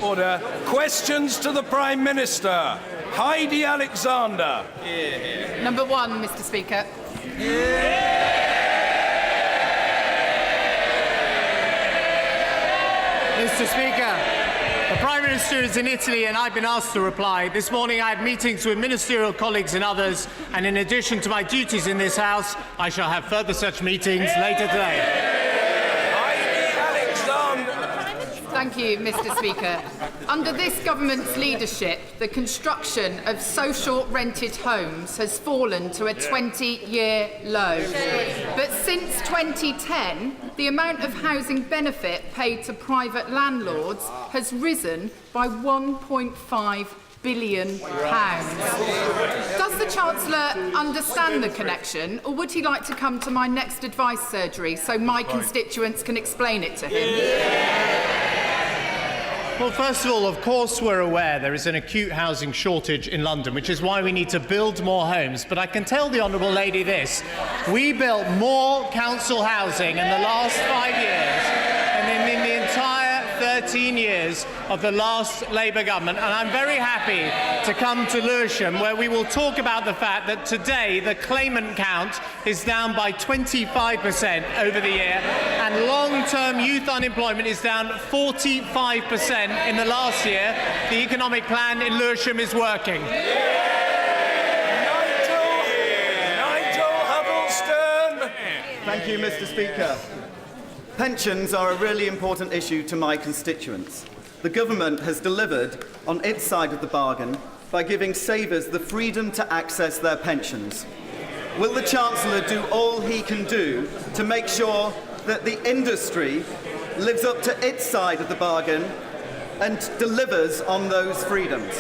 Order. Questions to the Prime Minister. Heidi Alexander. Number 1, Mr. Speaker. Mr. Speaker, the Prime Minister is in Italy and I've been asked to reply. This morning I had meetings with ministerial colleagues and others, and in addition to my duties in this House, I shall have further such meetings later today. Thank you, Mr. Speaker. Under this government's leadership, the construction of social rented homes has fallen to a 20-year low. But since 2010, the amount of housing benefit paid to private landlords has risen by £1.5 billion. Does the Chancellor understand the connection, or would he like to come to my next advice surgery so my constituents can explain it to him? Well, first of all, of course we're aware there is an acute housing shortage in London, which is why we need to build more homes. But I can tell the Honourable Lady this: we built more council housing in the last 5 years than in the entire 13 years of the last Labour government. And I'm very happy to come to Lewisham, where we will talk about the fact that today the claimant count is down by 25% over the year, and long-term youth unemployment is down 45% in the last year. The economic plan in Lewisham is working. Nigel Huddleston. Thank you, Mr. Speaker. Pensions are a really important issue to my constituents. The government has delivered on its side of the bargain by giving savers the freedom to access their pensions. Will the Chancellor do all he can do to make sure that the industry lives up to its side of the bargain and delivers on those freedoms?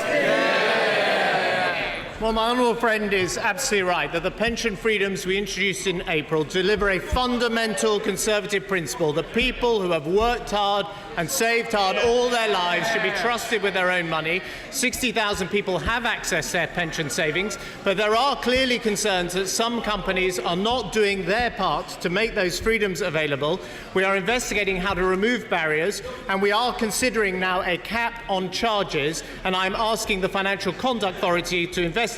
Well, my honourable friend is absolutely right that the pension freedoms we introduced in April deliver a fundamental Conservative principle that people who have worked hard and saved hard all their lives should be trusted with their own money. 60,000 people have accessed their pension savings, but there are clearly concerns that some companies are not doing their part to make those freedoms available. We are investigating how to remove barriers, and we are considering now a cap on charges, and I'm asking the Financial Conduct Authority to investigate.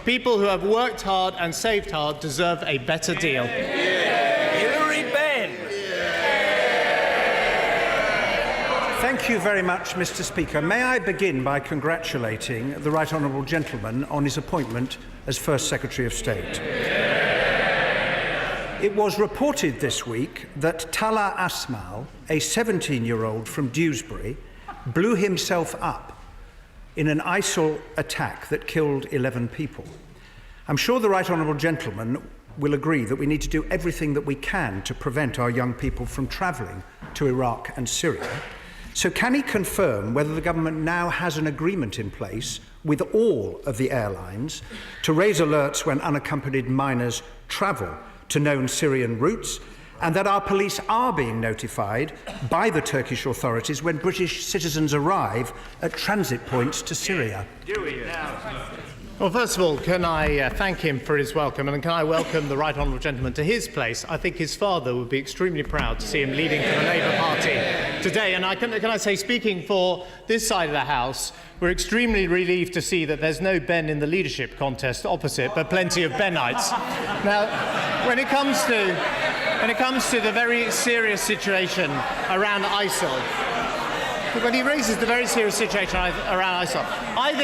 People who have worked hard and saved hard deserve a better deal. Thank you very much, Mr. Speaker. May I begin by congratulating the Right Honourable Gentleman on his appointment as First Secretary of State. It was reported this week that Tala Asmal, a 17-year-old from Dewsbury, blew himself up in an ISIL attack that killed 11 people. I'm sure the Right Honourable Gentleman will agree that we need to do everything that we can to prevent our young people from travelling to Iraq and Syria. So can he confirm whether the government now has an agreement in place with all of the airlines to raise alerts when unaccompanied minors travel to known Syrian routes, and that our police are being notified by the Turkish authorities when British citizens arrive at transit points to Syria? Well, first of all, can I thank him for his welcome, and can I welcome the Right Honourable Gentleman to his place? I think his father would be extremely proud to see him leading for the Labour Party today. And can I say, speaking for this side of the House, we're extremely relieved to see that there's no Ben in the leadership contest opposite, but plenty of Benites. Now, when it comes to the very serious situation around ISIL, when he raises the very serious situation around ISIL, I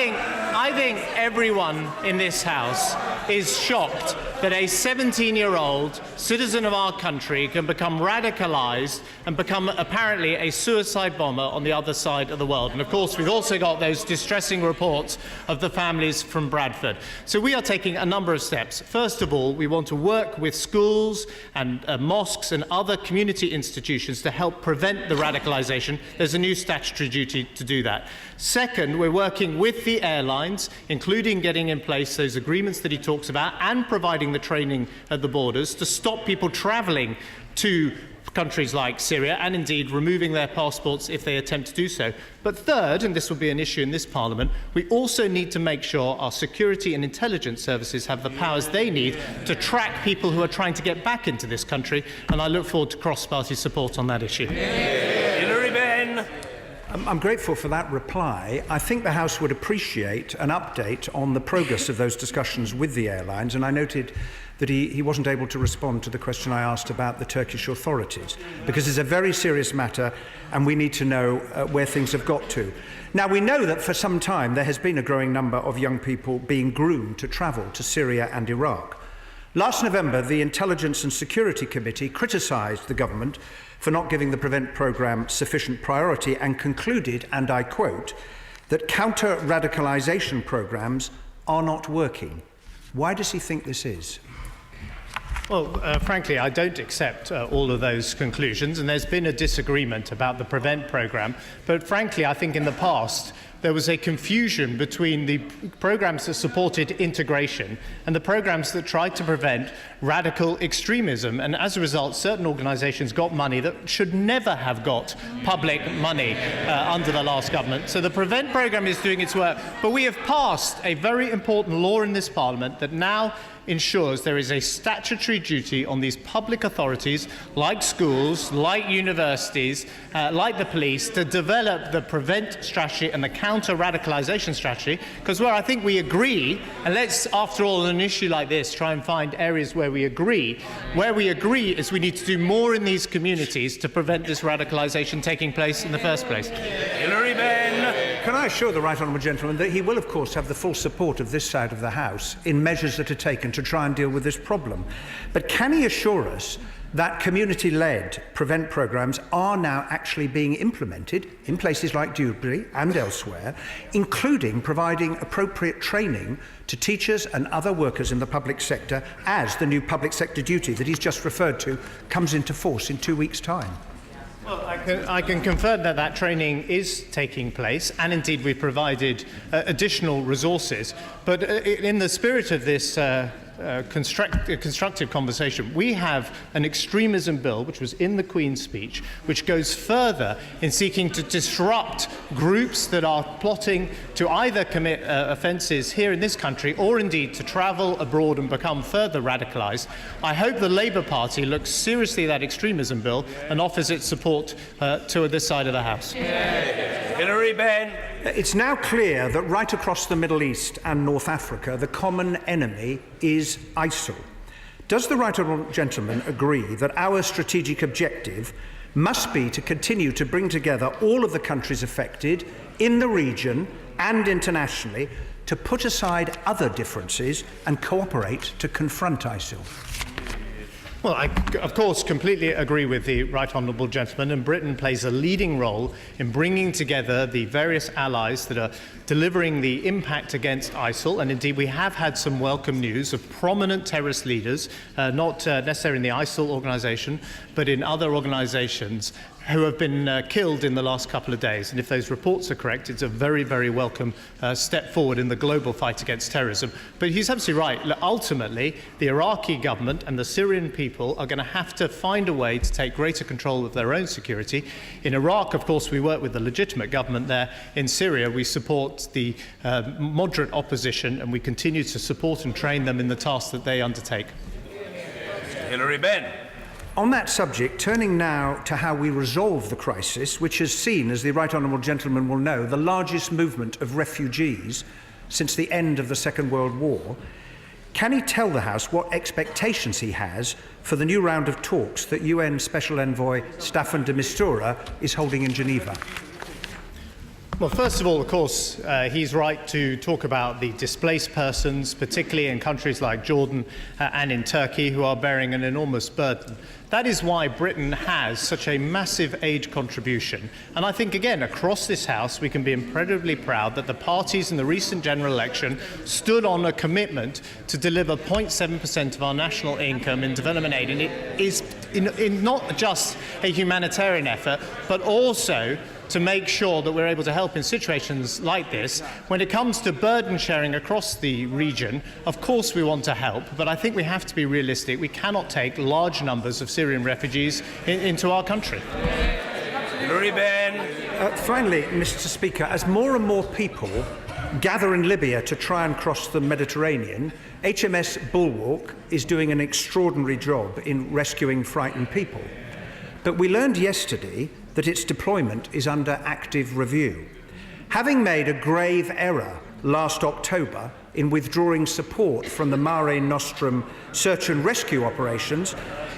think everyone in this House is shocked that a 17-year-old citizen of our country can become radicalised and become apparently a suicide bomber on the other side of the world. And of course, we've also got those distressing reports of the families from Bradford. So we are taking a number of steps. First of all, we want to work with schools and mosques and other community institutions to help prevent the radicalisation. There's a new statutory duty to do that. Second, we're working with the airlines, including getting in place those agreements that he talks about and providing the training at the borders to stop people travelling to countries like Syria, and indeed removing their passports if they attempt to do so. But third, and this will be an issue in this Parliament, we also need to make sure our security and intelligence services have the powers they need to track people who are trying to get back into this country, and I look forward to cross-party support on that issue. I'm grateful for that reply. I think the House would appreciate an update on the progress of those discussions with the airlines, and I noted that he wasn't able to respond to the question I asked about the Turkish authorities, because it's a very serious matter and we need to know where things have got to. Now, we know that for some time there has been a growing number of young people being groomed to travel to Syria and Iraq. Last November, the Intelligence and Security Committee criticised the government for not giving the PREVENT programme sufficient priority and concluded, and I quote, that counter-radicalisation programmes are not working. Why does he think this is? Well, frankly, I don't accept all of those conclusions, and there's been a disagreement about the PREVENT programme. But frankly, I think in the past there was a confusion between the programmes that supported integration and the programmes that tried to prevent radical extremism. And as a result, certain organisations got money that should never have got public money under the last government. So the PREVENT programme is doing its work. But we have passed a very important law in this Parliament that now ensures there is a statutory duty on these public authorities, like schools, like universities, like the police, to develop the PREVENT strategy and the counter-radicalisation strategy, because where I think we agree, and let's, after all, on an issue like this, try and find areas where we agree is we need to do more in these communities to prevent this radicalisation taking place in the first place. Hilary Benn. Can I assure the right honourable gentleman that he will, of course, have the full support of this side of the House in measures that are taken to try and deal with this problem. But can he assure us that community-led PREVENT programmes are now actually being implemented in places like Dewsbury and elsewhere, including providing appropriate training to teachers and other workers in the public sector as the new public sector duty that he's just referred to comes into force in 2 weeks' time? Well, I can confirm that that training is taking place, and indeed we've provided additional resources. But in the spirit of this constructive conversation, we have an extremism bill, which was in the Queen's speech, which goes further in seeking to disrupt groups that are plotting to either commit offences here in this country or indeed to travel abroad and become further radicalised. I hope the Labour Party looks seriously at that extremism bill and offers its support to this side of the House. Hilary Benn. It's now clear that right across the Middle East and North Africa, the common enemy is ISIL. Does the right honourable gentleman agree that our strategic objective must be to continue to bring together all of the countries affected in the region and internationally to put aside other differences and cooperate to confront ISIL? Well, I, of course, completely agree with the right honourable gentleman, and Britain plays a leading role in bringing together the various allies that are delivering the impact against ISIL, and indeed we have had some welcome news of prominent terrorist leaders, not necessarily in the ISIL organisation, but in other organisations, who have been killed in the last couple of days. And if those reports are correct, it's a very, very welcome step forward in the global fight against terrorism. But he's absolutely right. Ultimately, the Iraqi government and the Syrian people are going to have to find a way to take greater control of their own security. In Iraq, of course, we work with the legitimate government there. In Syria, we support the moderate opposition, and we continue to support and train them in the tasks that they undertake. Hilary Benn. On that subject, turning now to how we resolve the crisis, which has seen, as the right honourable gentleman will know, the largest movement of refugees since the end of the Second World War, can he tell the House what expectations he has for the new round of talks that UN Special Envoy Staffan de Mistura is holding in Geneva? Well, first of all, of course, he's right to talk about the displaced persons, particularly in countries like Jordan and in Turkey, who are bearing an enormous burden. That is why Britain has such a massive aid contribution. And I think, again, across this House, we can be incredibly proud that the parties in the recent general election stood on a commitment to deliver 0.7% of our national income in development aid. And it is in not just a humanitarian effort, but also to make sure that we're able to help in situations like this. When it comes to burden sharing across the region, of course we want to help, but I think we have to be realistic. We cannot take large numbers of Syrian refugees into our country. Hilary Benn. Finally, Mr. Speaker, as more and more people gather in Libya to try and cross the Mediterranean, HMS Bulwark is doing an extraordinary job in rescuing frightened people. But we learned yesterday that its deployment is under active review. Having made a grave error last October in withdrawing support from the Mare Nostrum search and rescue operations,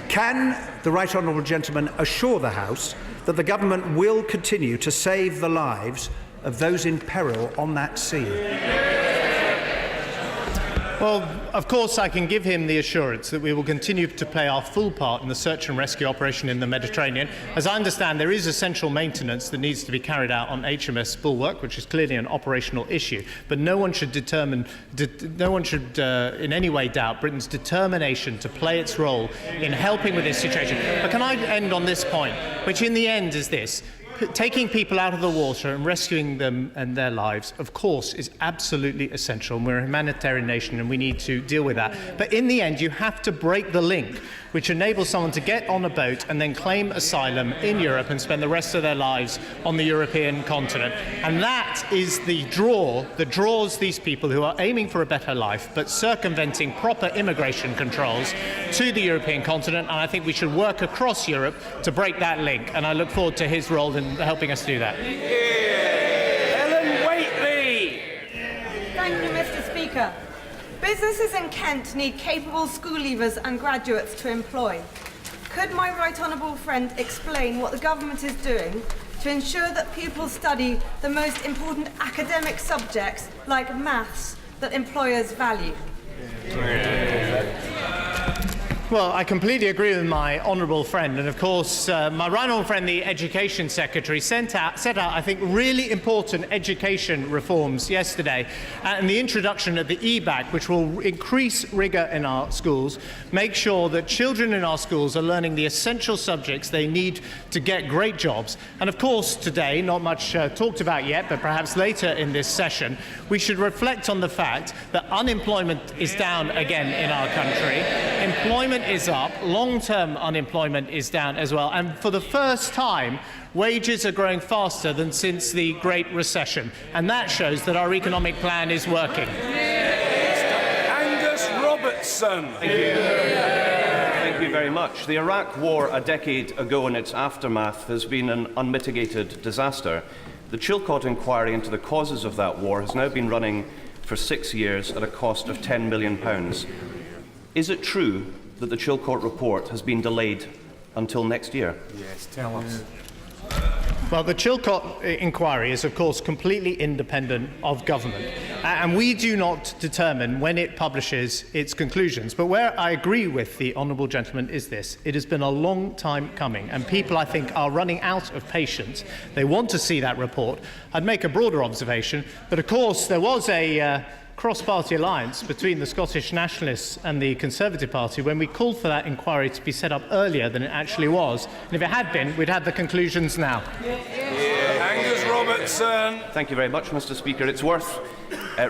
can the Right Honourable Gentleman assure the House that the government will continue to save the lives of those in peril on that sea? Well, of course, I can give him the assurance that we will continue to play our full part in the search and rescue operation in the Mediterranean. As I understand, there is essential maintenance that needs to be carried out on HMS Bulwark, which is clearly an operational issue. But no one should in any way doubt Britain's determination to play its role in helping with this situation. But can I end on this point, which in the end is this? Taking people out of the water and rescuing them and their lives, of course, is absolutely essential. And we're a humanitarian nation and we need to deal with that. But in the end, you have to break the link which enables someone to get on a boat and then claim asylum in Europe and spend the rest of their lives on the European continent. And that is the draw that draws these people who are aiming for a better life but circumventing proper immigration controls to the European continent. And I think we should work across Europe to break that link. And I look forward to his role in helping us do that. Ellen Whately! Thank you, Mr. Speaker. Businesses in Kent need capable school leavers and graduates to employ. Could my right honourable friend explain what the government is doing to ensure that pupils study the most important academic subjects like maths that employers value? Well, I completely agree with my honourable friend, and of course, my right honourable friend, the Education Secretary, set out, I think, really important education reforms yesterday, and the introduction of the EBAC, which will increase rigour in our schools, make sure that children in our schools are learning the essential subjects they need to get great jobs. And of course, today, not much talked about yet, but perhaps later in this session, we should reflect on the fact that unemployment is down again in our country. Employment is up, long-term unemployment is down as well, and for the first time, wages are growing faster than since the Great Recession, and that shows that our economic plan is working. Angus Robertson. Thank you. Thank you very much. The Iraq War a decade ago and its aftermath has been an unmitigated disaster. The Chilcot inquiry into the causes of that war has now been running for 6 years at a cost of £10 million. Is it true that the Chilcot report has been delayed until next year? Yes, tell us. Well, the Chilcot inquiry is, of course, completely independent of government, and we do not determine when it publishes its conclusions. But where I agree with the honourable gentleman is this: it has been a long time coming, and people, I think, are running out of patience. They want to see that report. I'd make a broader observation that, of course, there was a cross-party alliance between the Scottish Nationalists and the Conservative Party when we called for that inquiry to be set up earlier than it actually was. And if it had been, we'd have the conclusions now. Angus Robertson. Thank you very much, Mr. Speaker. It's worth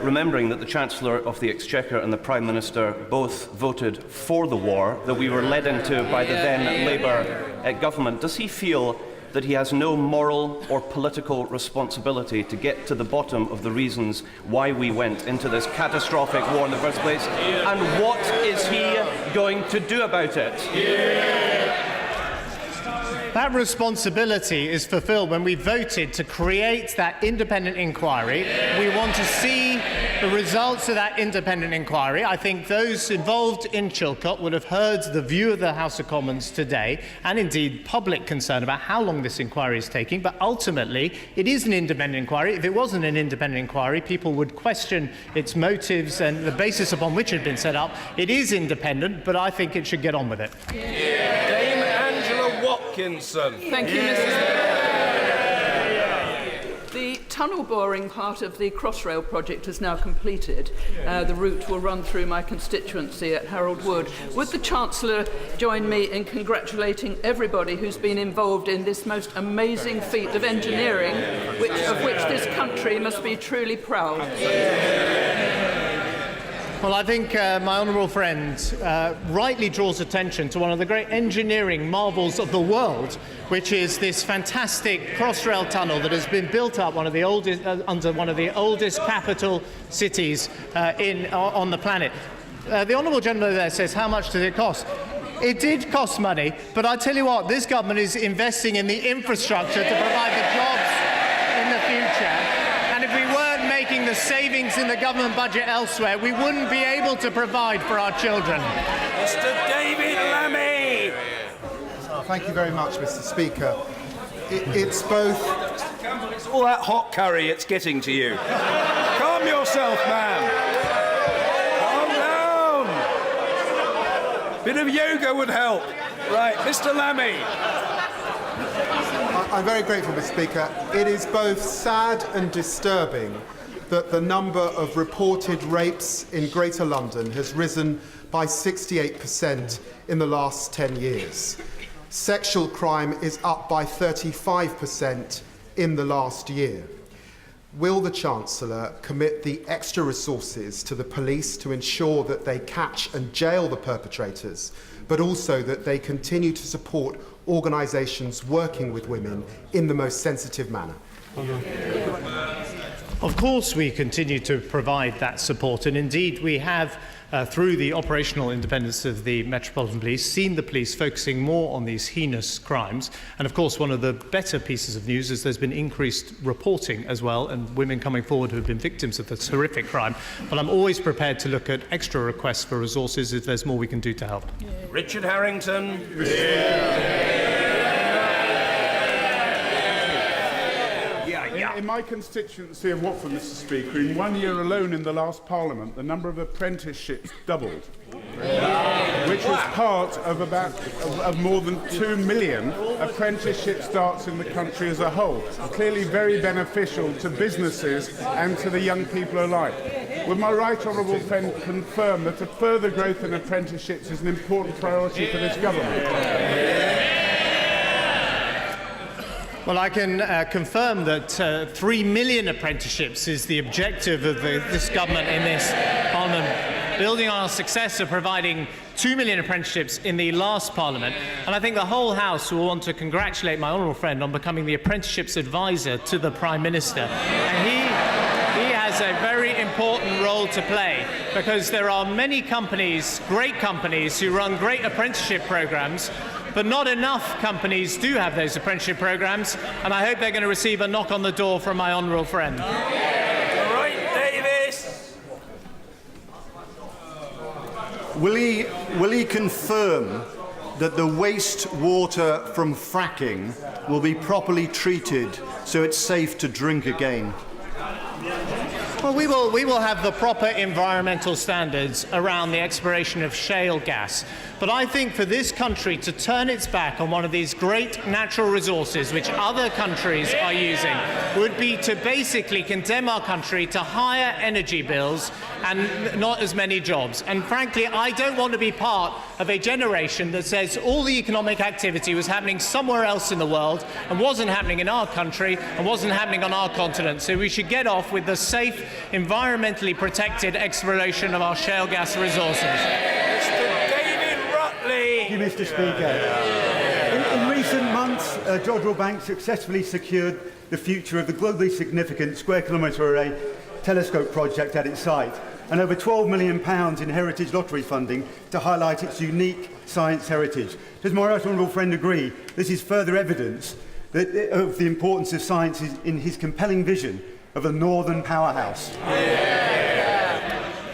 remembering that the Chancellor of the Exchequer and the Prime Minister both voted for the war that we were led into by the then Labour government. Does he feel that he has no moral or political responsibility to get to the bottom of the reasons why we went into this catastrophic war in the first place? And what is he going to do about it? That responsibility is fulfilled when we voted to create that independent inquiry. We want to see the results of that independent inquiry. I think those involved in Chilcot would have heard the view of the House of Commons today, and indeed public concern about how long this inquiry is taking. But ultimately, it is an independent inquiry. If it wasn't an independent inquiry, people would question its motives and the basis upon which it had been set up. It is independent, but I think it should get on with it. Dame Angela Watkinson. Thank you, Mr. Speaker. The tunnel boring part of the Crossrail project is now completed. The route will run through my constituency at Harold Wood. Would the Chancellor join me in congratulating everybody who's been involved in this most amazing feat of engineering, of which this country must be truly proud? Well, I think my honourable friend rightly draws attention to one of the great engineering marvels of the world, which is this fantastic Crossrail tunnel that has been built up under one of the oldest capital cities on the planet. The honourable gentleman there says, how much does it cost? It did cost money, but I tell you what, this government is investing in the infrastructure to provide the jobs in the future. And if we weren't making the savings in the government budget elsewhere, we wouldn't be able to provide for our children. Mr. David Lammy! Thank you very much, Mr. Speaker. It's both... It's all that hot curry, it's getting to you. Calm yourself, ma'am. Calm down. Bit of yoga would help. Right, Mr. Lammy. I'm very grateful, Mr. Speaker. It is both sad and disturbing that the number of reported rapes in Greater London has risen by 68% in the last 10 years. Sexual crime is up by 35% in the last year. Will the Chancellor commit the extra resources to the police to ensure that they catch and jail the perpetrators, but also that they continue to support organisations working with women in the most sensitive manner? Of course we continue to provide that support, and indeed we have, through the operational independence of the Metropolitan Police, seen the police focusing more on these heinous crimes. And of course one of the better pieces of news is there's been increased reporting as well, and women coming forward who have been victims of this horrific crime. But I'm always prepared to look at extra requests for resources if there's more we can do to help. Richard Harrington. In my constituency of Watford, Mr. Speaker, in 1 year alone in the last Parliament, the number of apprenticeships doubled, which was part of more than 2 million apprenticeship starts in the country as a whole. Clearly very beneficial to businesses and to the young people alike. Would my right honourable friend confirm that a further growth in apprenticeships is an important priority for this government? Well, I can confirm that 3 million apprenticeships is the objective of this government in this Parliament, building on our success of providing 2 million apprenticeships in the last Parliament. And I think the whole House will want to congratulate my honourable friend on becoming the apprenticeships advisor to the Prime Minister. And he has a very important role to play, because there are many companies, great companies, who run great apprenticeship programmes, but not enough companies do have those apprenticeship programmes, and I hope they're going to receive a knock on the door from my honourable friend. All right, Davis. Will he confirm that the wastewater from fracking will be properly treated so it's safe to drink again? Well, we will have the proper environmental standards around the exploration of shale gas. But I think for this country to turn its back on one of these great natural resources which other countries are using would be to basically condemn our country to higher energy bills and not as many jobs. And frankly, I don't want to be part of a generation that says all the economic activity was happening somewhere else in the world and wasn't happening in our country and wasn't happening on our continent. So we should get off with the safe, environmentally protected exploration of our shale gas resources. Thank you, Mr. Speaker. In recent months, Jodrell Bank successfully secured the future of the globally significant square-kilometre array telescope project at its site, and over £12 million in heritage lottery funding to highlight its unique science heritage. Does my right honourable friend agree this is further evidence of the importance of science in his compelling vision of a northern powerhouse?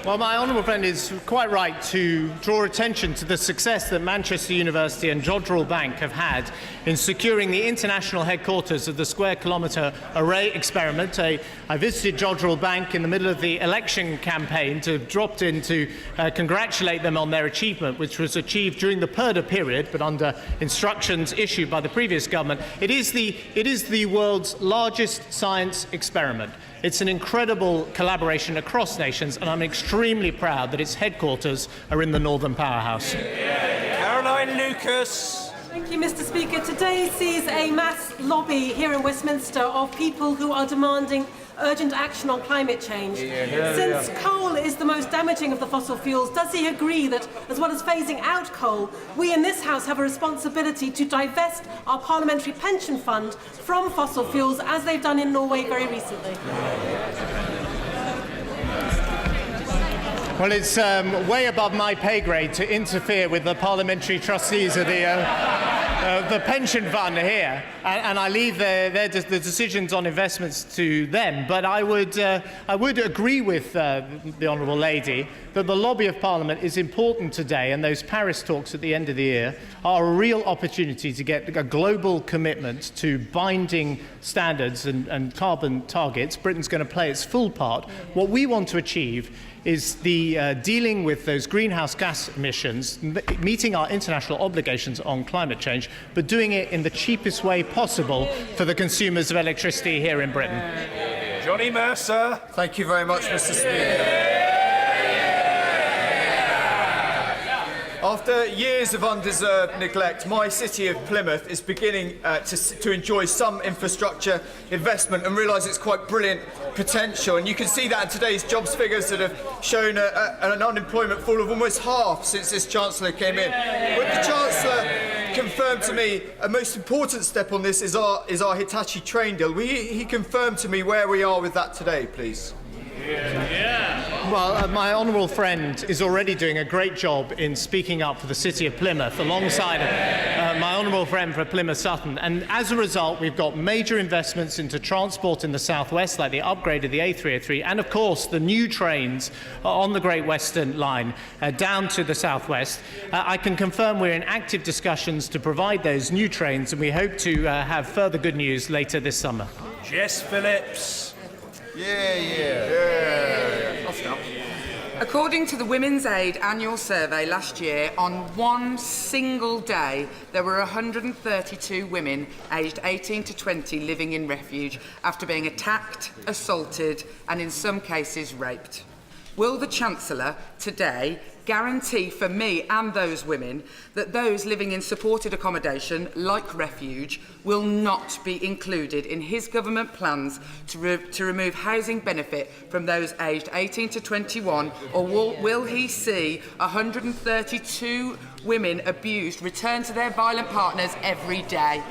Well, my honourable friend is quite right to draw attention to the success that Manchester University and Jodrell Bank have had in securing the international headquarters of the Square Kilometre Array experiment. I visited Jodrell Bank in the middle of the election campaign to drop in to congratulate them on their achievement, which was achieved during the Purdah period, but under instructions issued by the previous government. It is the world's largest science experiment. It's an incredible collaboration across nations, and I'm extremely proud that its headquarters are in the Northern Powerhouse. Caroline Lucas. Thank you, Mr. Speaker. Today sees a mass lobby here in Westminster of people who are demanding urgent action on climate change. Since coal is the most damaging of the fossil fuels, does he agree that, as well as phasing out coal, we in this House have a responsibility to divest our parliamentary pension fund from fossil fuels, as they've done in Norway very recently? Well, it's way above my pay grade to interfere with the parliamentary trustees of the pension fund here, and I leave the decisions on investments to them. But I would agree with the honourable lady that the lobby of Parliament is important today, and those Paris talks at the end of the year are a real opportunity to get a global commitment to binding standards and carbon targets. Britain's going to play its full part. What we want to achieve is the dealing with those greenhouse gas emissions, meeting our international obligations on climate change, but doing it in the cheapest way possible for the consumers of electricity here in Britain. Johnny Mercer. Thank you very much, Mr. Speaker. After years of undeserved neglect, my city of Plymouth is beginning to enjoy some infrastructure investment and realise it's quite brilliant potential. And you can see that in today's jobs figures that have shown an unemployment fall of almost half since this Chancellor came in. Would the Chancellor confirm to me a most important step on this is our Hitachi train deal? Will he confirm to me where we are with that today, please? Well, my honourable friend is already doing a great job in speaking up for the city of Plymouth alongside my honourable friend for Plymouth Sutton. And as a result, we've got major investments into transport in the southwest, like the upgrade of the A303, and of course the new trains on the Great Western Line down to the southwest. I can confirm we're in active discussions to provide those new trains, and we hope to have further good news later this summer. Jess Phillips. I'll stop. According to the Women's Aid annual survey last year, on one single day, there were 132 women aged 18 to 20 living in refuge after being attacked, assaulted, and in some cases raped. Will the Chancellor today guarantee for me and those women that those living in supported accommodation, like refuge, will not be included in his government plans to remove housing benefit from those aged 18 to 21, or will he see 132 women abused return to their violent partners every day?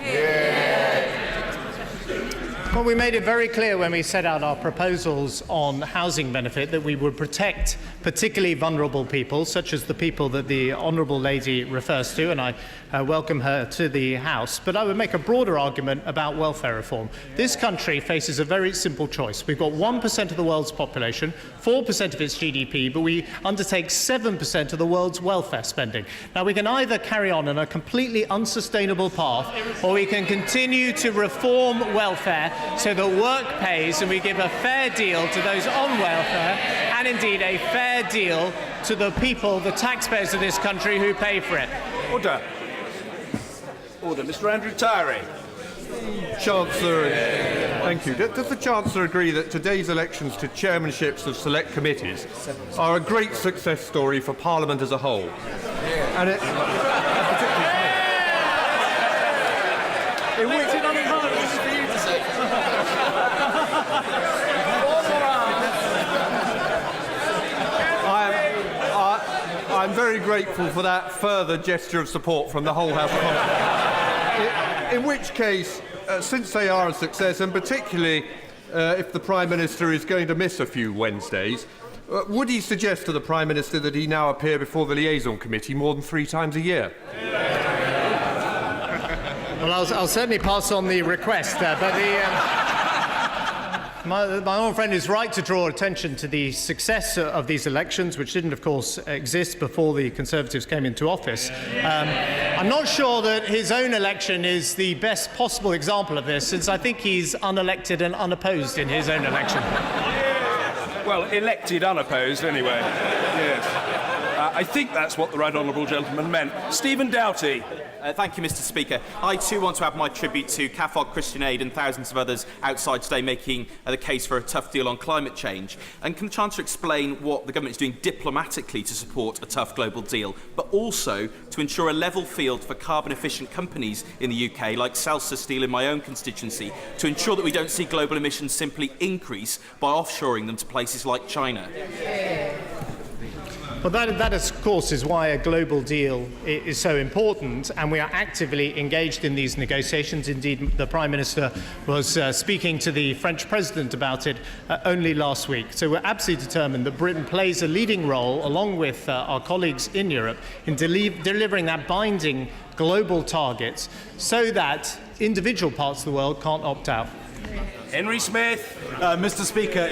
Well, we made it very clear when we set out our proposals on housing benefit that we would protect particularly vulnerable people, such as the people that the honourable lady refers to, and I welcome her to the House. But I would make a broader argument about welfare reform. This country faces a very simple choice. We've got 1% of the world's population, 4% of its GDP, but we undertake 7% of the world's welfare spending. Now, we can either carry on a completely unsustainable path, or we can continue to reform welfare so that work pays and we give a fair deal to those on welfare, and indeed a fair deal to the people, the taxpayers of this country who pay for it. Order. Order. Mr. Andrew Tyree. Chancellor, thank you. Does the Chancellor agree that today's elections to chairmanships of select committees are a great success story for Parliament as a whole? And it, I'm very grateful for that further gesture of support from the whole House of Commons. In which case, since they are a success, and particularly if the Prime Minister is going to miss a few Wednesdays, would he suggest to the Prime Minister that he now appear before the Liaison Committee more than 3 times a year? Well, I'll certainly pass on the request, but my old friend is right to draw attention to the success of these elections, which didn't, of course, exist before the Conservatives came into office. I'm not sure that his own election is the best possible example of this, since I think he's unelected and unopposed in his own election. Well, elected unopposed, anyway. Yes. I think that's what the right honourable gentleman meant. Stephen Doughty. Thank you, Mr. Speaker. I too want to add my tribute to CAFOG, Christian Aid and thousands of others outside today making the case for a tough deal on climate change. And can the Chancellor explain what the government is doing diplomatically to support a tough global deal, but also to ensure a level field for carbon-efficient companies in the UK, like Celsa Steel in my own constituency, to ensure that we don't see global emissions simply increase by offshoring them to places like China? Well, that of course is why a global deal is so important, and we are actively engaged in these negotiations. Indeed, the Prime Minister was speaking to the French President about it only last week. So we're absolutely determined that Britain plays a leading role, along with our colleagues in Europe, in delivering that binding global targets so that individual parts of the world can't opt out. Henry Smith. Mr. Speaker,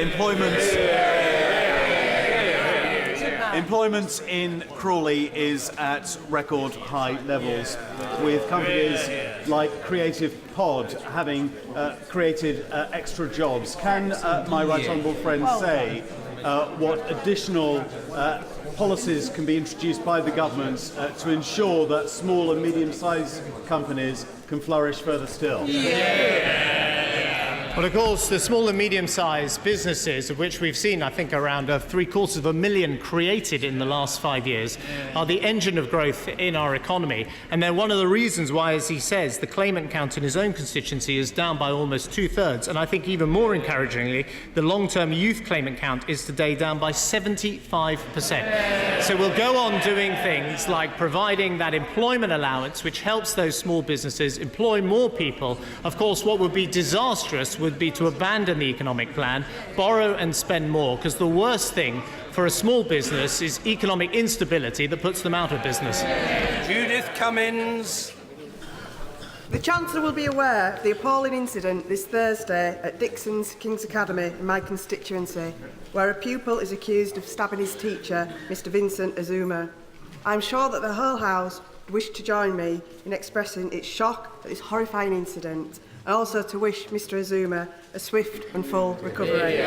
employment in Crawley is at record high levels, with companies like Creative Pod having created extra jobs. Can my right honourable friend say what additional policies can be introduced by the government to ensure that small and medium-sized companies can flourish further still? Well, of course, the small and medium-sized businesses, of which we've seen, I think, around 750,000 created in the last 5 years, are the engine of growth in our economy. And they're one of the reasons why, as he says, the claimant count in his own constituency is down by almost 2/3. And I think even more encouragingly, the long-term youth claimant count is today down by 75%. So we'll go on doing things like providing that employment allowance, which helps those small businesses employ more people. Of course, what would be disastrous would be to abandon the economic plan, borrow and spend more, because the worst thing for a small business is economic instability that puts them out of business. Judith Cummins. The Chancellor will be aware of the appalling incident this Thursday at Dixon's King's Academy in my constituency, where a pupil is accused of stabbing his teacher, Mr Vincent Azuma. I'm sure that the whole House wish to join me in expressing its shock at this horrifying incident, and also to wish Mr Azuma a swift and full recovery.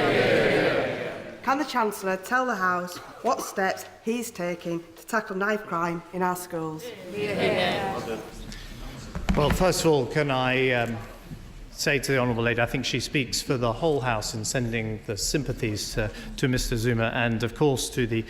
Can the Chancellor tell the House what steps he is taking to tackle knife crime in our schools? Well, first of all, can I say to the Honourable Lady, I think she speaks for the whole House in sending the sympathies to Mr Zuma and, of course, to the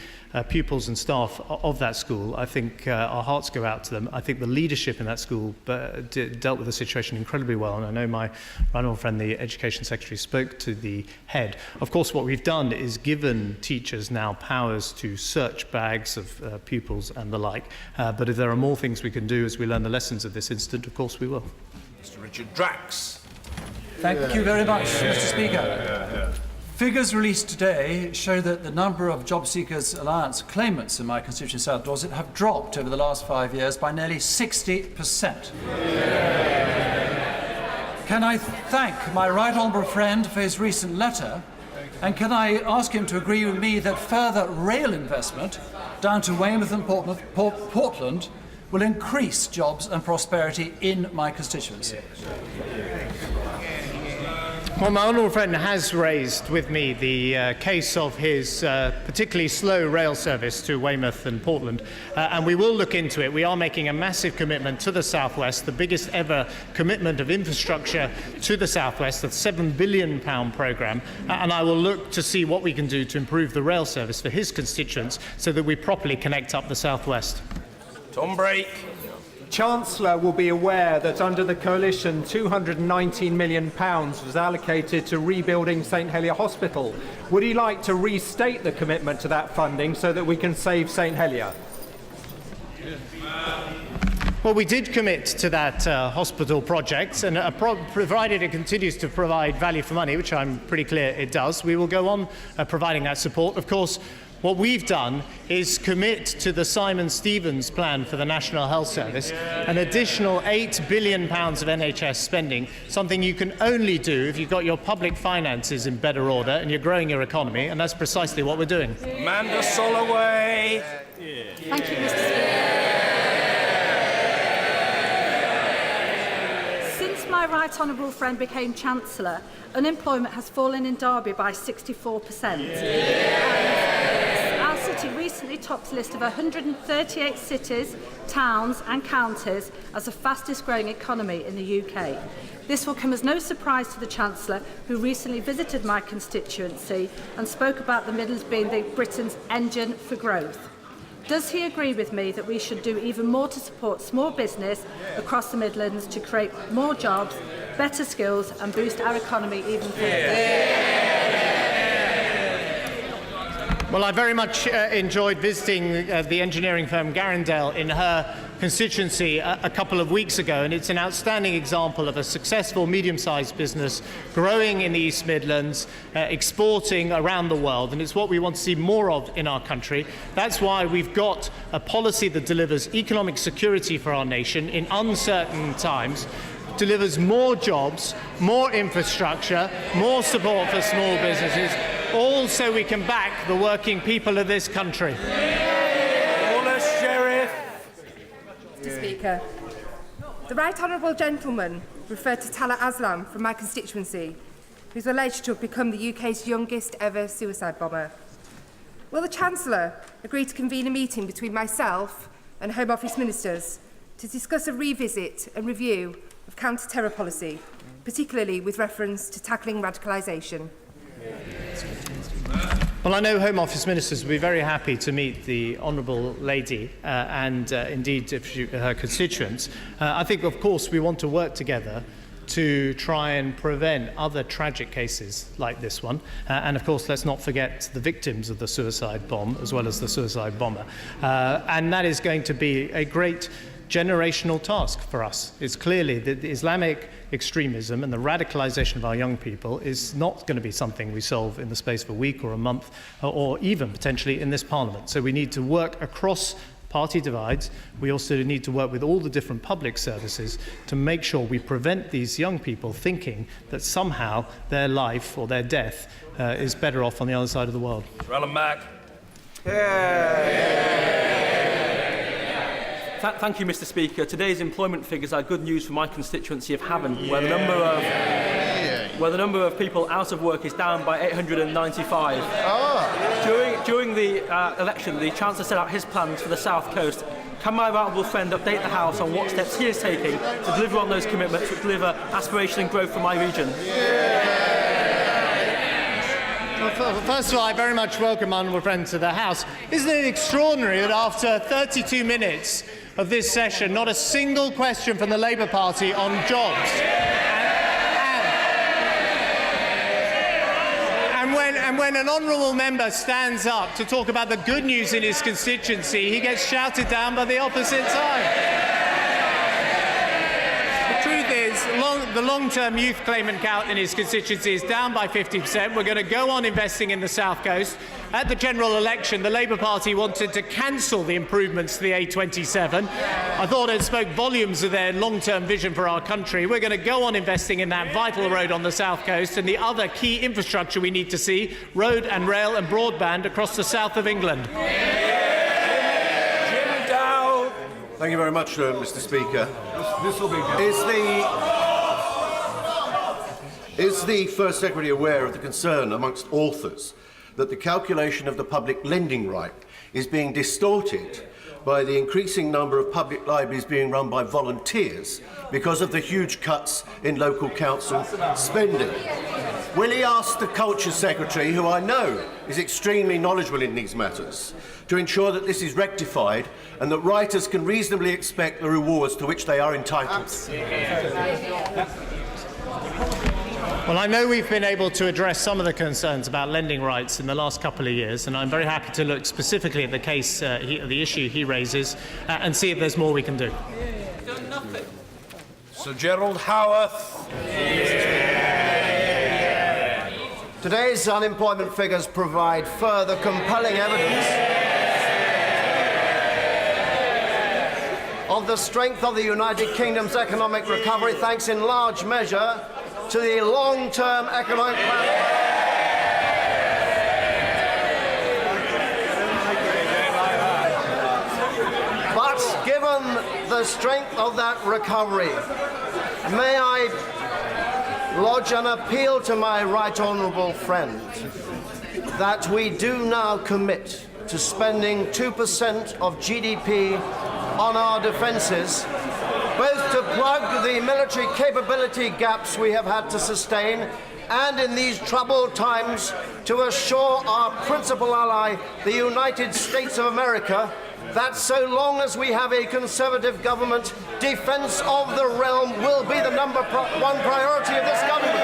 pupils and staff of that school. I think our hearts go out to them. I think the leadership in that school dealt with the situation incredibly well, and I know my honourable friend, the Education Secretary, spoke to the head. Of course, what we've done is given teachers now powers to search bags of pupils and the like, but if there are more things we can do as we learn the lessons of this incident, of course we will. Mr Richard Drax. Thank you very much, Mr Speaker. Figures released today show that the number of Job Seekers Alliance claimants in my constituency South Dorset have dropped over the last 5 years by nearly 60%. Can I thank my right honourable friend for his recent letter, and can I ask him to agree with me that further rail investment down to Weymouth and Portland will increase jobs and prosperity in my constituency? Well, my honourable friend has raised with me the case of his particularly slow rail service to Weymouth and Portland, and we will look into it. We are making a massive commitment to the South West, the biggest ever commitment of infrastructure to the South West, a £7 billion programme, and I will look to see what we can do to improve the rail service for his constituents so that we properly connect up the South West. Tom Brake. Chancellor will be aware that under the coalition £219 million was allocated to rebuilding St Helier Hospital. Would he like to restate the commitment to that funding so that we can save St Helier? Well, we did commit to that hospital project, and provided it continues to provide value for money, which I'm pretty clear it does, we will go on providing that support. Of course, what we've done is commit to the Simon Stevens plan for the National Health Service, an additional £8 billion of NHS spending, something you can only do if you've got your public finances in better order and you're growing your economy, and that's precisely what we're doing. Amanda Soloway. Thank you, Mr Speaker. Since my right honourable friend became Chancellor, unemployment has fallen in Derby by 64%. Our city recently topped a list of 138 cities, towns and counties as the fastest growing economy in the UK. This will come as no surprise to the Chancellor, who recently visited my constituency and spoke about the Midlands being Britain's engine for growth. Does he agree with me that we should do even more to support small business across the Midlands to create more jobs, better skills and boost our economy even further? Well, I very much enjoyed visiting the engineering firm Garendale in her constituency a couple of weeks ago, and it's an outstanding example of a successful medium-sized business growing in the East Midlands, exporting around the world, and it's what we want to see more of in our country. That's why we've got a policy that delivers economic security for our nation in uncertain times, delivers more jobs, more infrastructure, more support for small businesses, all so we can back the working people of this country. Order, Sheriff. Mr. Speaker, the Right Honourable Gentleman referred to Tala Aslam from my constituency, who's alleged to have become the UK's youngest ever suicide bomber. Will the Chancellor agree to convene a meeting between myself and Home Office ministers to discuss a revisit and review of counter-terror policy, particularly with reference to tackling radicalisation? Well, I know Home Office ministers will be very happy to meet the Honourable Lady and indeed her constituents. I think, of course, we want to work together to try and prevent other tragic cases like this one. And, of course, let's not forget the victims of the suicide bomb as well as the suicide bomber. And that is going to be a great generational task for us. It's clearly that the Islamic extremism and the radicalisation of our young people is not going to be something we solve in the space of a week or a month or even potentially in this Parliament. So we need to work across party divides. We also need to work with all the different public services to make sure we prevent these young people thinking that somehow their life or their death is better off on the other side of the world. Alan Mack. Thank you, Mr. Speaker. Today's employment figures are good news for my constituency of Havant, where the number of people out of work is down by 895. During the election, the Chancellor set out his plans for the South Coast. Can my honourable friend update the House on what steps he is taking to deliver on those commitments, which deliver aspiration and growth for my region? Well, first of all, I very much welcome my honourable friend to the House. Isn't it extraordinary that after 32 minutes of this session, not a single question from the Labour Party on jobs? And when an honourable member stands up to talk about the good news in his constituency, he gets shouted down by the opposite side. The truth is, the long-term youth claimant count in his constituency is down by 50%. We're going to go on investing in the South Coast. At the general election, the Labour Party wanted to cancel the improvements to the A27. I thought it spoke volumes of their long-term vision for our country. We're going to go on investing in that vital road on the South Coast and the other key infrastructure we need to see, road and rail and broadband across the south of England. Thank you very much, Mr. Speaker. This will be good. Is the First Secretary aware of the concern amongst authors that the calculation of the public lending right is being distorted by the increasing number of public libraries being run by volunteers because of the huge cuts in local council spending? Will he ask the Culture Secretary, who I know is extremely knowledgeable in these matters, to ensure that this is rectified and that writers can reasonably expect the rewards to which they are entitled? Well, I know we've been able to address some of the concerns about lending rights in the last couple of years, and I'm very happy to look specifically at the case, the issue he raises, and see if there's more we can do. Done nothing. Sir Gerald Howarth. Today's unemployment figures provide further compelling evidence of the strength of the United Kingdom's economic recovery, thanks in large measure to the long-term economic plan. But given the strength of that recovery, may I lodge an appeal to my right honourable friend that we do now commit to spending 2% of GDP on our defences, both to plug the military capability gaps we have had to sustain and in these troubled times to assure our principal ally, the United States of America, that so long as we have a Conservative government, defence of the realm will be the number one priority of this government.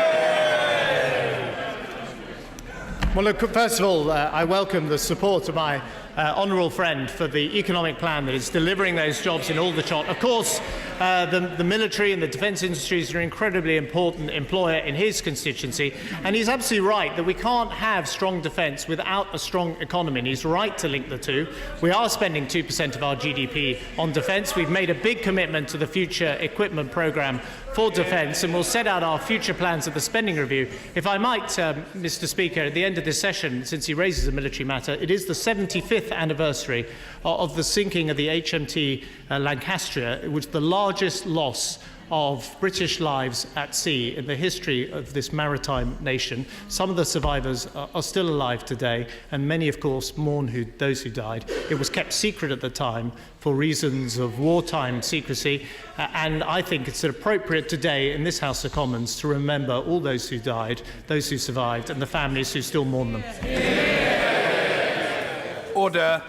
Well, look, first of all, I welcome the support of my honourable friend for the economic plan that is delivering those jobs in Aldershot. Of course, the military and the defence industries are an incredibly important employer in his constituency, and he's absolutely right that we can't have strong defence without a strong economy, and he's right to link the two. We are spending 2% of our GDP on defence. We've made a big commitment to the future equipment programme for defence, and we'll set out our future plans at the spending review. If I might, Mr. Speaker, at the end of this session, since he raises a military matter, it is the 75th anniversary of the sinking of the HMT Lancastria. It was the largest loss of British lives at sea in the history of this maritime nation. Some of the survivors are still alive today, and many, of course, mourn those who died. It was kept secret at the time for reasons of wartime secrecy, and I think it's appropriate today in this House of Commons to remember all those who died, those who survived, and the families who still mourn them. Order.